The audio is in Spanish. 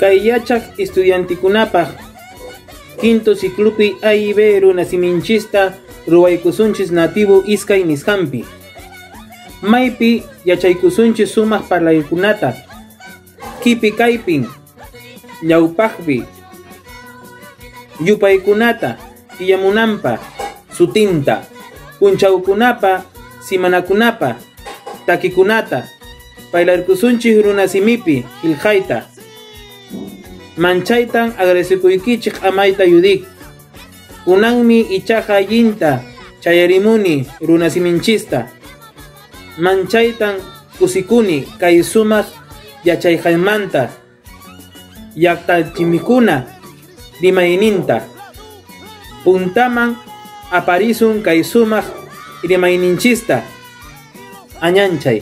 Kay yachaq estudiantikunapaq quinto ciclupi A y B runasiminchista ruwaykusunchis nativo iskay nisqanpi. Maypi yachaykusunchis sumaq parlaykunata kipi kaypin llawpaqpi yupaykunata tiyamunanpa sutinta punchawkunapa simanakunapa takikunata paylarkusunchis runasimipi qillqayta manchaytan agradecikuykichik amayta yudik kunanmi ichaqa allinta chayarimuni runasiminchista manchaytan kusikuni kay sumaq yachayqaymanta llaqtachimikuna rimayninta puntaman aparisun kay sumaq rimayninchista añanchay.